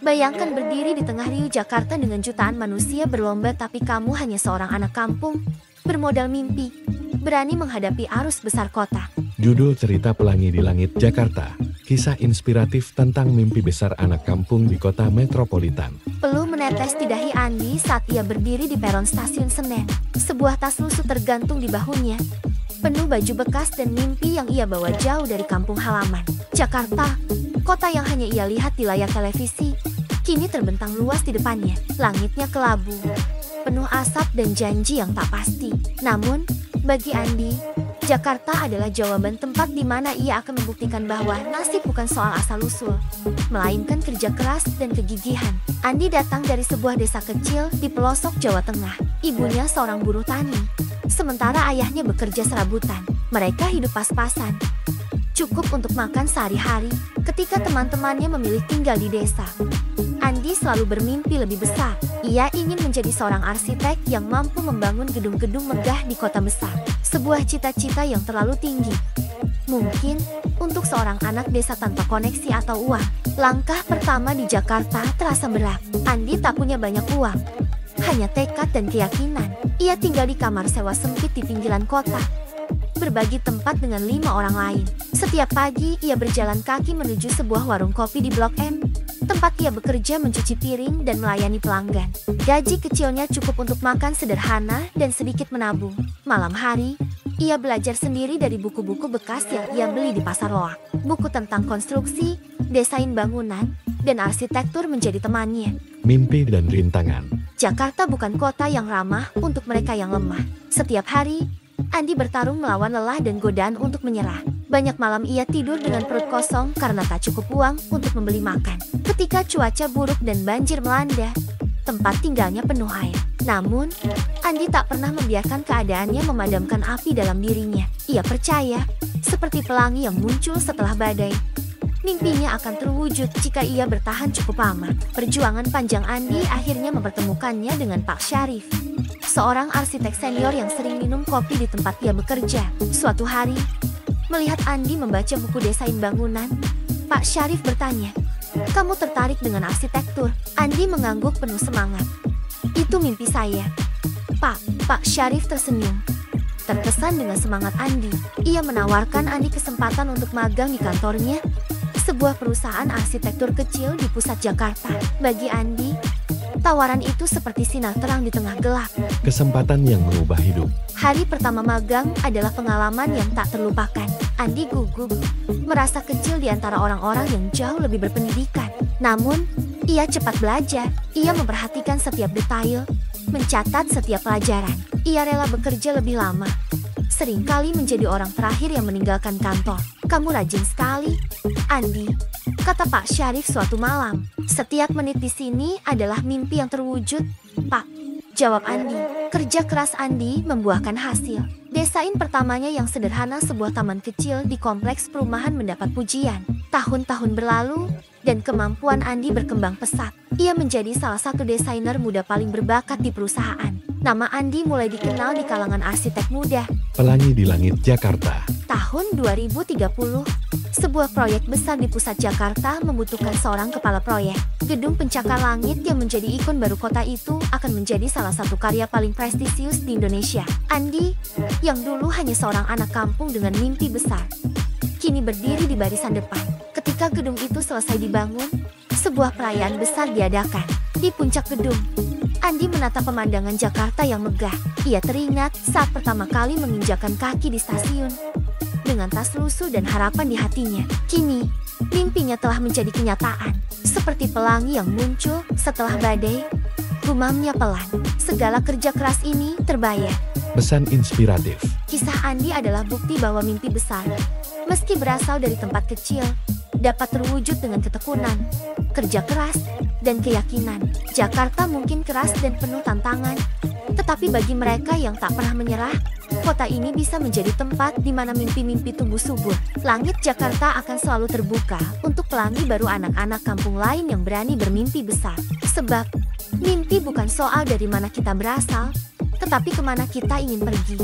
Bayangkan berdiri di tengah riuh Jakarta dengan jutaan manusia berlomba, tapi kamu hanya seorang anak kampung, bermodal mimpi, berani menghadapi arus besar kota. Judul cerita Pelangi di Langit Jakarta, kisah inspiratif tentang mimpi besar anak kampung di kota metropolitan. Peluh menetes di dahi Andi saat ia berdiri di peron stasiun Senen. Sebuah tas lusuh tergantung di bahunya, penuh baju bekas dan mimpi yang ia bawa jauh dari kampung halaman. Jakarta, kota yang hanya ia lihat di layar televisi, kini terbentang luas di depannya. Langitnya kelabu, penuh asap dan janji yang tak pasti. Namun, bagi Andi, Jakarta adalah jawaban, tempat di mana ia akan membuktikan bahwa nasib bukan soal asal-usul, melainkan kerja keras dan kegigihan. Andi datang dari sebuah desa kecil di pelosok Jawa Tengah. Ibunya seorang buruh tani, sementara ayahnya bekerja serabutan. Mereka hidup pas-pasan, cukup untuk makan sehari-hari. Ketika teman-temannya memilih tinggal di desa, Andi selalu bermimpi lebih besar. Ia ingin menjadi seorang arsitek yang mampu membangun gedung-gedung megah di kota besar. Sebuah cita-cita yang terlalu tinggi, mungkin, untuk seorang anak desa tanpa koneksi atau uang. Langkah pertama di Jakarta terasa berat. Andi tak punya banyak uang, hanya tekad dan keyakinan. Ia tinggal di kamar sewa sempit di pinggiran kota, berbagi tempat dengan 5 orang lain. Setiap pagi, ia berjalan kaki menuju sebuah warung kopi di Blok M, tempat ia bekerja mencuci piring dan melayani pelanggan. Gaji kecilnya cukup untuk makan sederhana dan sedikit menabung. Malam hari, ia belajar sendiri dari buku-buku bekas yang ia beli di pasar loak. Buku tentang konstruksi, desain bangunan, dan arsitektur menjadi temannya. Mimpi dan rintangan. Jakarta bukan kota yang ramah untuk mereka yang lemah. Setiap hari, Andi bertarung melawan lelah dan godaan untuk menyerah. Banyak malam ia tidur dengan perut kosong karena tak cukup uang untuk membeli makan. Ketika cuaca buruk dan banjir melanda, tempat tinggalnya penuh air. Namun, Andi tak pernah membiarkan keadaannya memadamkan api dalam dirinya. Ia percaya, seperti pelangi yang muncul setelah badai, mimpinya akan terwujud jika ia bertahan cukup lama. Perjuangan panjang Andi akhirnya mempertemukannya dengan Pak Syarif, seorang arsitek senior yang sering minum kopi di tempat ia bekerja. Suatu hari, melihat Andi membaca buku desain bangunan, Pak Syarif bertanya, "Kamu tertarik dengan arsitektur?" Andi mengangguk penuh semangat. "Itu mimpi saya, Pak." Pak Syarif tersenyum, terkesan dengan semangat Andi. Ia menawarkan Andi kesempatan untuk magang di kantornya, sebuah perusahaan arsitektur kecil di pusat Jakarta. Bagi Andi, tawaran itu seperti sinar terang di tengah gelap. Kesempatan yang mengubah hidup. Hari pertama magang adalah pengalaman yang tak terlupakan. Andi gugup, merasa kecil di antara orang-orang yang jauh lebih berpendidikan. Namun, ia cepat belajar. Ia memperhatikan setiap detail, mencatat setiap pelajaran. Ia rela bekerja lebih lama, seringkali menjadi orang terakhir yang meninggalkan kantor. "Kamu rajin sekali, Andi," kata Pak Syarif suatu malam. "Setiap menit di sini adalah mimpi yang terwujud, Pak," jawab Andi. Kerja keras Andi membuahkan hasil. Desain pertamanya yang sederhana, sebuah taman kecil di kompleks perumahan, mendapat pujian. Tahun-tahun berlalu, dan kemampuan Andi berkembang pesat. Ia menjadi salah satu desainer muda paling berbakat di perusahaan. Nama Andi mulai dikenal di kalangan arsitek muda. Pelangi di Langit Jakarta. Tahun 2030, sebuah proyek besar di pusat Jakarta membutuhkan seorang kepala proyek. Gedung pencakar langit yang menjadi ikon baru kota itu akan menjadi salah satu karya paling prestisius di Indonesia. Andi, yang dulu hanya seorang anak kampung dengan mimpi besar, kini berdiri di barisan depan. Ketika gedung itu selesai dibangun, sebuah perayaan besar diadakan. Di puncak gedung, Andi menatap pemandangan Jakarta yang megah. Ia teringat saat pertama kali menginjakan kaki di stasiun, dengan tas lusuh dan harapan di hatinya. Kini, mimpinya telah menjadi kenyataan. Seperti pelangi yang muncul setelah badai, gumamnya pelan. Segala kerja keras ini terbayar. Pesan inspiratif. Kisah Andi adalah bukti bahwa mimpi besar, meski berasal dari tempat kecil, dapat terwujud dengan ketekunan, kerja keras, dan keyakinan. Jakarta mungkin keras dan penuh tantangan, tetapi bagi mereka yang tak pernah menyerah, kota ini bisa menjadi tempat di mana mimpi-mimpi tumbuh subur. Langit Jakarta akan selalu terbuka untuk pelangi baru, anak-anak kampung lain yang berani bermimpi besar. Sebab, mimpi bukan soal dari mana kita berasal, tetapi kemana kita ingin pergi.